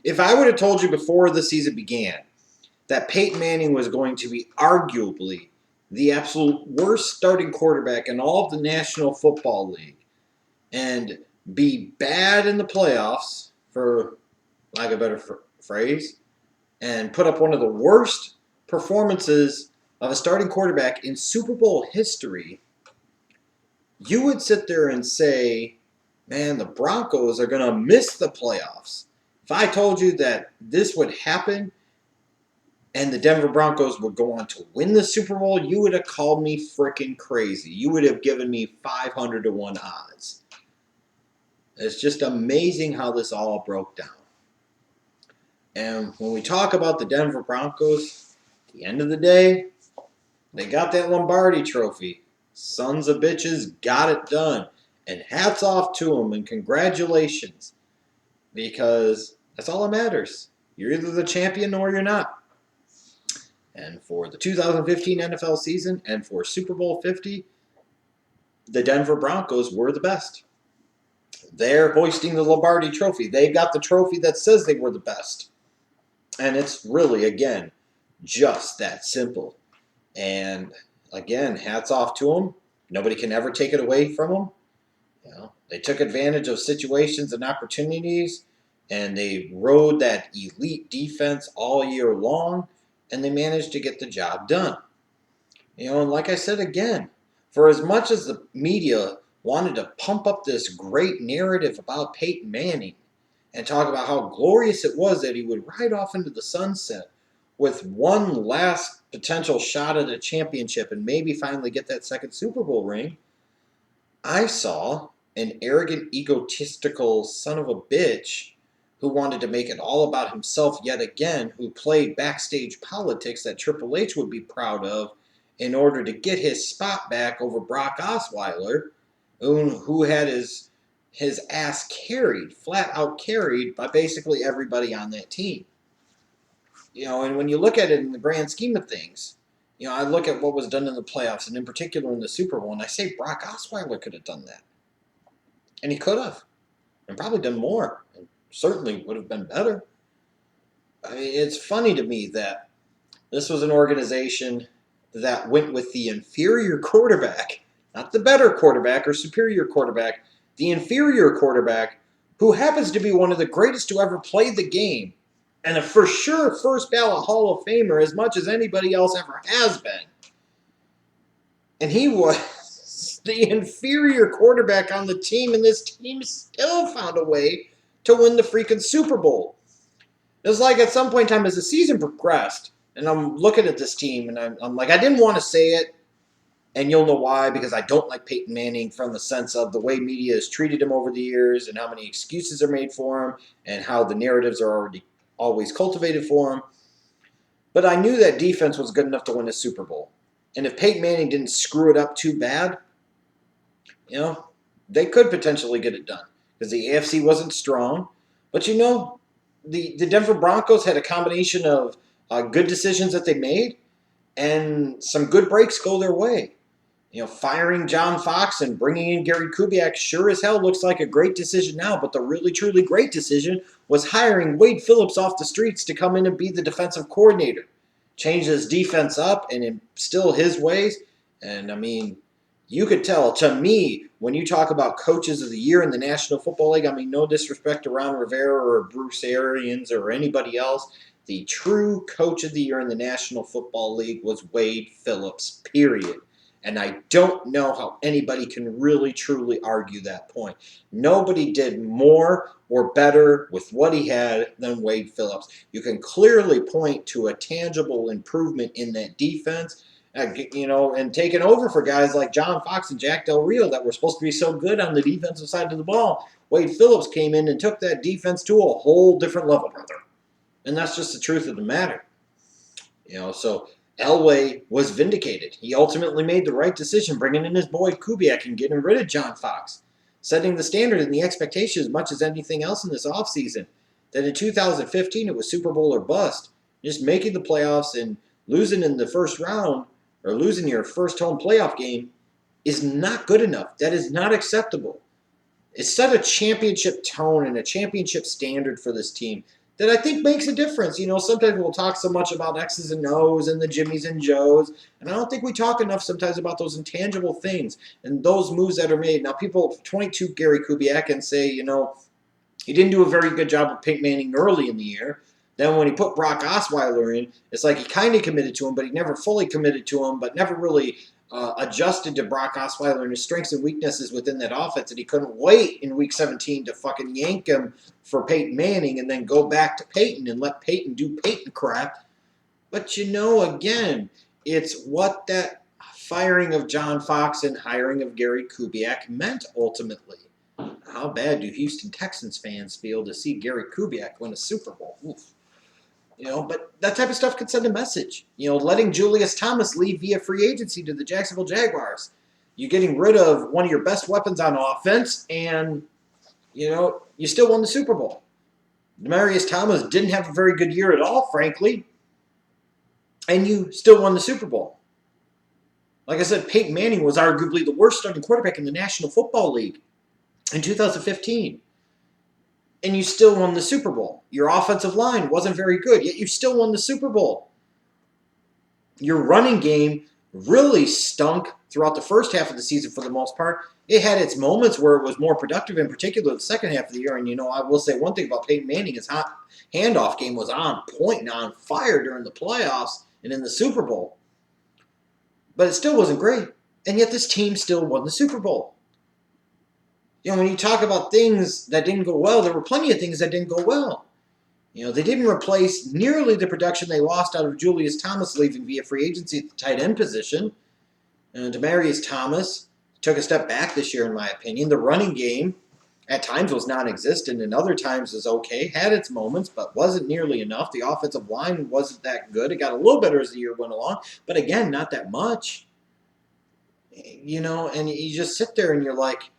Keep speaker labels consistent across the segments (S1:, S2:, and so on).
S1: If I would have told you before the season began that Peyton Manning was going to be arguably the absolute worst starting quarterback in all of the National Football League and be bad in the playoffs, for lack of a better phrase, and put up one of the worst performances of a starting quarterback in Super Bowl history, you would sit there and say, man, the Broncos are going to miss the playoffs. If I told you that this would happen and the Denver Broncos would go on to win the Super Bowl, you would have called me freaking crazy. You would have given me 500 to 1 odds. It's just amazing how this all broke down. And when we talk about the Denver Broncos, at the end of the day, they got that Lombardi trophy. Sons of bitches got it done. And hats off to them and congratulations. Because that's all that matters. You're either the champion or you're not. And for the 2015 NFL season and for Super Bowl 50, the Denver Broncos were the best. They're hoisting the Lombardi trophy. They got the trophy that says they were the best. And it's really, again, just that simple. And again, hats off to them. Nobody can ever take it away from them. You know, they took advantage of situations and opportunities, and they rode that elite defense all year long, and they managed to get the job done. You know, and like I said again, for as much as the media wanted to pump up this great narrative about Peyton Manning and talk about how glorious it was that he would ride off into the sunset with one last potential shot at a championship and maybe finally get that second Super Bowl ring, I saw an arrogant, egotistical son of a bitch who wanted to make it all about himself yet again, who played backstage politics that Triple H would be proud of in order to get his spot back over Brock Osweiler, who had his ass carried, flat out carried by basically everybody on that team. You know, and when you look at it in the grand scheme of things, you know, I look at what was done in the playoffs, and in particular in the Super Bowl, and I say Brock Osweiler could have done that. And he could have. And probably done more. And certainly would have been better. I mean, it's funny to me that this was an organization that went with the inferior quarterback, not the better quarterback or superior quarterback, the inferior quarterback, who happens to be one of the greatest to ever play the game, and a for sure first ballot Hall of Famer as much as anybody else ever has been. And he was the inferior quarterback on the team, and this team still found a way to win the freaking Super Bowl. It was like at some point in time as the season progressed, and I'm looking at this team, and I'm like, I didn't want to say it, and you'll know why, because I don't like Peyton Manning from the sense of the way media has treated him over the years and how many excuses are made for him and how the narratives are already always cultivated for him. But I knew that defense was good enough to win a Super Bowl. And if Peyton Manning didn't screw it up too bad, you know, they could potentially get it done. Because the AFC wasn't strong. But you know, the Denver Broncos had a combination of good decisions that they made and some good breaks go their way. You know, firing John Fox and bringing in Gary Kubiak sure as hell looks like a great decision now, but the really, truly great decision was hiring Wade Phillips off the streets to come in and be the defensive coordinator. Change his defense up and instill his ways. And, I mean, you could tell, to me, when you talk about coaches of the year in the National Football League, I mean, no disrespect to Ron Rivera or Bruce Arians or anybody else, the true coach of the year in the National Football League was Wade Phillips, period. And I don't know how anybody can really, truly argue that point. Nobody did more or better with what he had than Wade Phillips. You can clearly point to a tangible improvement in that defense, you know, and taking over for guys like John Fox and Jack Del Rio that were supposed to be so good on the defensive side of the ball. Wade Phillips came in and took that defense to a whole different level, brother. And that's just the truth of the matter. You know, so Elway was vindicated. He ultimately made the right decision, bringing in his boy Kubiak and getting rid of John Fox, setting the standard and the expectation as much as anything else in this offseason. That in 2015 it was Super Bowl or bust. Just making the playoffs and losing in the first round or losing your first home playoff game is not good enough. That is not acceptable. It set a championship tone and a championship standard for this team that I think makes a difference. Sometimes we'll talk so much about X's and O's and the Jimmies and Joes, and I don't think we talk enough sometimes about those intangible things and those moves that are made. Now, people 22 Gary Kubiak and say, he didn't do a very good job with Peyton Manning early in the year. Then when he put Brock Osweiler in, it's like he kind of committed to him, but he never fully committed to him, but never really adjusted to Brock Osweiler and his strengths and weaknesses within that offense, and he couldn't wait in Week 17 to fucking yank him for Peyton Manning and then go back to Peyton and let Peyton do Peyton crap. But again, it's what that firing of John Fox and hiring of Gary Kubiak meant ultimately. How bad do Houston Texans fans feel to see Gary Kubiak win a Super Bowl? Oof. But that type of stuff could send a message. Letting Julius Thomas leave via free agency to the Jacksonville Jaguars. You're getting rid of one of your best weapons on offense, and, you still won the Super Bowl. Demaryius Thomas didn't have a very good year at all, frankly, and you still won the Super Bowl. Like I said, Peyton Manning was arguably the worst starting quarterback in the National Football League in 2015. And you still won the Super Bowl. Your offensive line wasn't very good, yet you still won the Super Bowl. Your running game really stunk throughout the first half of the season for the most part. It had its moments where it was more productive, in particular the second half of the year. And, I will say one thing about Peyton Manning, his handoff game was on point and on fire during the playoffs and in the Super Bowl. But it still wasn't great. And yet this team still won the Super Bowl. When you talk about things that didn't go well, there were plenty of things that didn't go well. They didn't replace nearly the production they lost out of Julius Thomas leaving via free agency at the tight end position. Demaryius Thomas took a step back this year, in my opinion. The running game at times was non-existent and other times was okay, had its moments, but wasn't nearly enough. The offensive line wasn't that good. It got a little better as the year went along, but again, not that much. And you just sit there and you're like,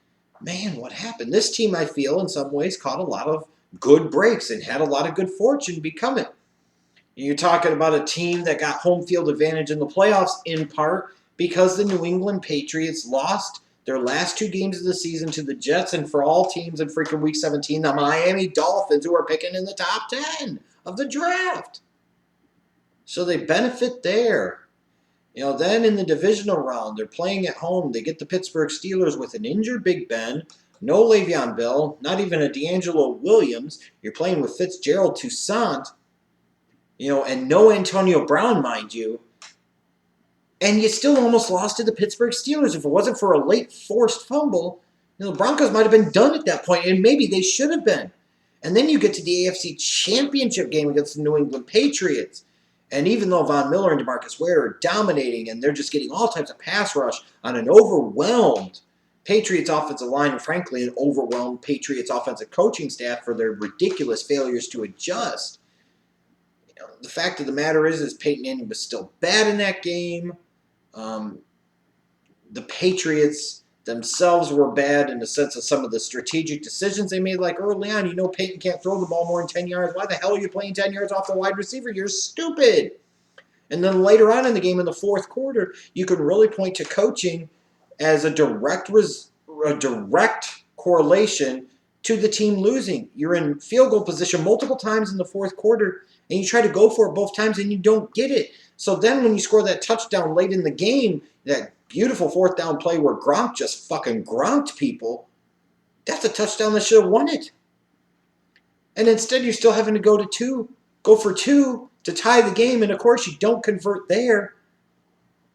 S1: man, what happened? This team, I feel, in some ways, caught a lot of good breaks and had a lot of good fortune become it. You're talking about a team that got home field advantage in the playoffs in part because the New England Patriots lost their last two games of the season to the Jets, and for all teams in freaking Week 17, the Miami Dolphins, who are picking in the top 10 of the draft. So they benefit there. Then in the divisional round, they're playing at home. They get the Pittsburgh Steelers with an injured Big Ben, no Le'Veon Bell, not even a D'Angelo Williams. You're playing with Fitzgerald Toussaint, and no Antonio Brown, mind you. And you still almost lost to the Pittsburgh Steelers. If it wasn't for a late forced fumble, the Broncos might have been done at that point, and maybe they should have been. And then you get to the AFC Championship game against the New England Patriots. And even though Von Miller and DeMarcus Ware are dominating and they're just getting all types of pass rush on an overwhelmed Patriots offensive line and, frankly, an overwhelmed Patriots offensive coaching staff for their ridiculous failures to adjust, the fact of the matter is Peyton Manning was still bad in that game. The Patriots themselves were bad in the sense of some of the strategic decisions they made, like early on. Peyton can't throw the ball more than 10 yards. Why the hell are you playing 10 yards off the wide receiver? You're stupid. And then later on in the game, in the fourth quarter, you can really point to coaching as a direct correlation to the team losing. You're in field goal position multiple times in the fourth quarter, and you try to go for it both times, and you don't get it. So then when you score that touchdown late in the game, that beautiful fourth down play where Gronk just fucking gronked people, that's a touchdown that should have won it. And instead you're still having to go for two to tie the game, and of course you don't convert there.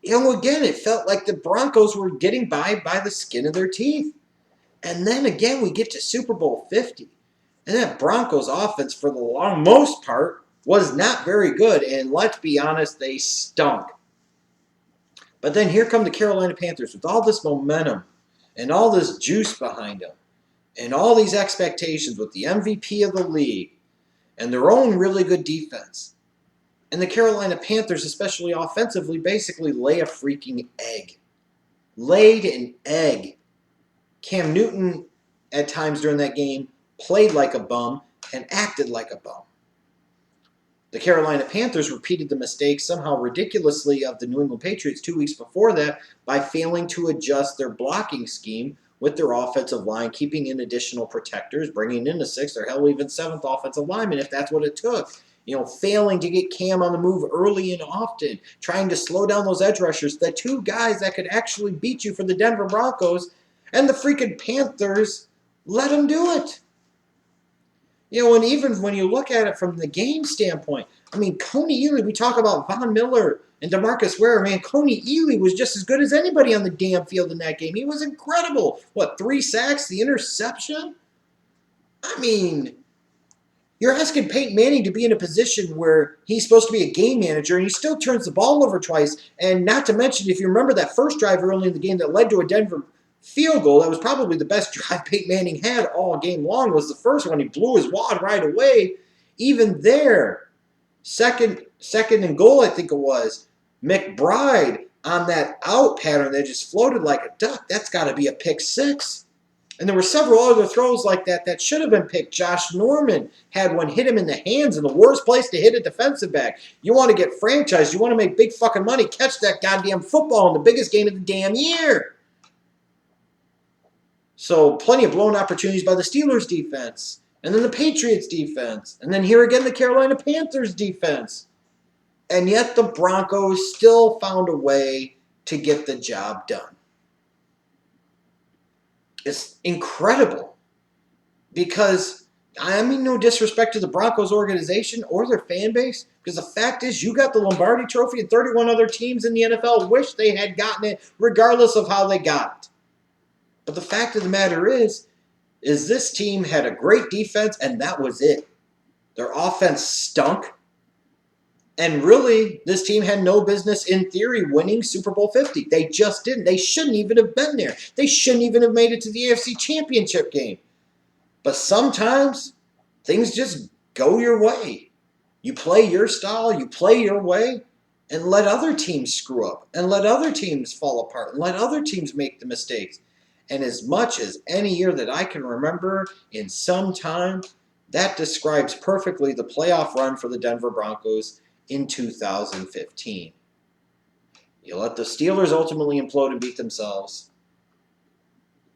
S1: Again, it felt like the Broncos were getting by the skin of their teeth. And then again, we get to Super Bowl 50. And that Broncos offense, for the most part, was not very good. And let's be honest, they stunk. But then here come the Carolina Panthers with all this momentum and all this juice behind them and all these expectations with the MVP of the league and their own really good defense. And the Carolina Panthers, especially offensively, basically lay a freaking egg. Laid an egg. Cam Newton, at times during that game, played like a bum and acted like a bum. The Carolina Panthers repeated the mistakes, somehow ridiculously, of the New England Patriots 2 weeks before that by failing to adjust their blocking scheme with their offensive line, keeping in additional protectors, bringing in a sixth or hell even seventh offensive lineman if that's what it took. Failing to get Cam on the move early and often, trying to slow down those edge rushers, the two guys that could actually beat you for the Denver Broncos, and the freaking Panthers let them do it. And even when you look at it from the game standpoint, I mean, Coney Ealy, we talk about Von Miller and DeMarcus Ware. Man, Coney Ealy was just as good as anybody on the damn field in that game. He was incredible. 3 sacks, the interception? I mean, you're asking Peyton Manning to be in a position where he's supposed to be a game manager, and he still turns the ball over twice. And not to mention, if you remember that first drive early in the game that led to a Denver field goal, that was probably the best drive Peyton Manning had all game long, was the first one. He blew his wad right away. Even there, second and goal, I think it was, McBride on that out pattern that just floated like a duck. That's got to be a pick six. And there were several other throws like that should have been picked. Josh Norman had one hit him in the hands in the worst place to hit a defensive back. You want to get franchised. You want to make big fucking money. Catch that goddamn football in the biggest game of the damn year. So plenty of blown opportunities by the Steelers defense. And then the Patriots defense. And then here again the Carolina Panthers defense. And yet the Broncos still found a way to get the job done. It's incredible because, I mean, no disrespect to the Broncos organization or their fan base, because the fact is you got the Lombardi Trophy and 31 other teams in the NFL wish they had gotten it regardless of how they got it. But the fact of the matter is this team had a great defense and that was it. Their offense stunk. And really, this team had no business, in theory, winning Super Bowl 50. They just didn't. They shouldn't even have been there. They shouldn't even have made it to the AFC Championship game. But sometimes, things just go your way. You play your style, you play your way, and let other teams screw up, and let other teams fall apart, and let other teams make the mistakes. And as much as any year that I can remember in some time, that describes perfectly the playoff run for the Denver Broncos in 2015. You let the Steelers ultimately implode and beat themselves.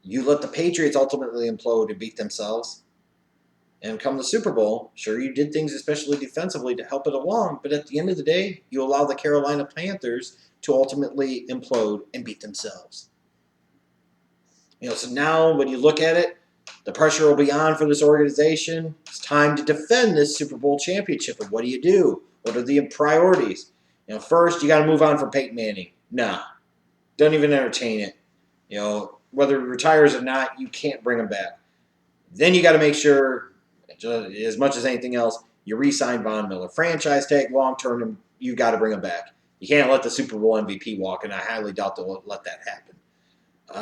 S1: You let the Patriots ultimately implode and beat themselves. And come the Super Bowl, sure, you did things especially defensively to help it along, but at the end of the day, you allow the Carolina Panthers to ultimately implode and beat themselves. So now when you look at it, the pressure will be on for this organization. It's time to defend this Super Bowl championship. And what do? What are the priorities? First, you got to move on from Peyton Manning. Nah, don't even entertain it. Whether he retires or not, you can't bring him back. Then you got to make sure, as much as anything else, you re-sign Von Miller. Franchise tag, long-term, you got to bring him back. You can't let the Super Bowl MVP walk, and I highly doubt they'll let that happen.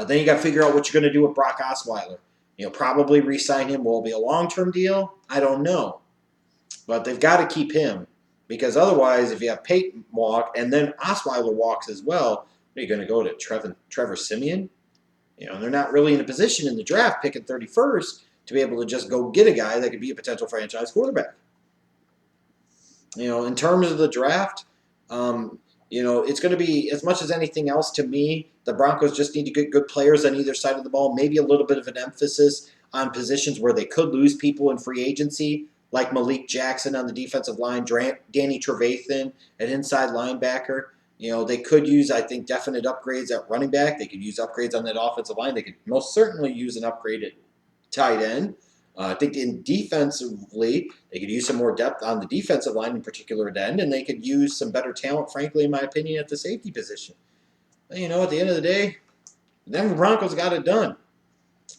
S1: Then you got to figure out what you're going to do with Brock Osweiler. Probably re-sign him. Will it be a long-term deal? I don't know. But they've got to keep him. Because otherwise, if you have Peyton walk and then Osweiler walks as well, are you going to go to Trevor Siemian? They're not really in a position in the draft picking 31st to be able to just go get a guy that could be a potential franchise quarterback. In terms of the draft, it's going to be, as much as anything else to me, the Broncos just need to get good players on either side of the ball, maybe a little bit of an emphasis on positions where they could lose people in free agency, like Malik Jackson on the defensive line, Danny Trevathan at inside linebacker. They could use, I think, definite upgrades at running back. They could use upgrades on that offensive line. They could most certainly use an upgrade at tight end. I think defensively, they could use some more depth on the defensive line, in particular at end, and they could use some better talent, frankly, in my opinion, at the safety position. But, at the end of the day, the Denver Broncos got it done.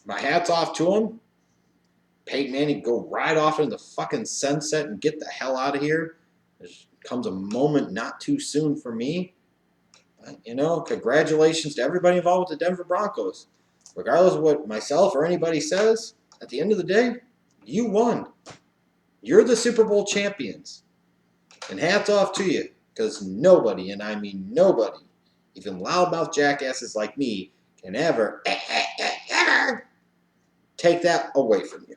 S1: My hat's off to them. Peyton Manning go right off into the fucking sunset and get the hell out of here. There comes a moment not too soon for me. But, congratulations to everybody involved with the Denver Broncos. Regardless of what myself or anybody says, at the end of the day, you won. You're the Super Bowl champions. And hats off to you, because nobody, and I mean nobody, even loudmouth jackasses like me, can ever take that away from you.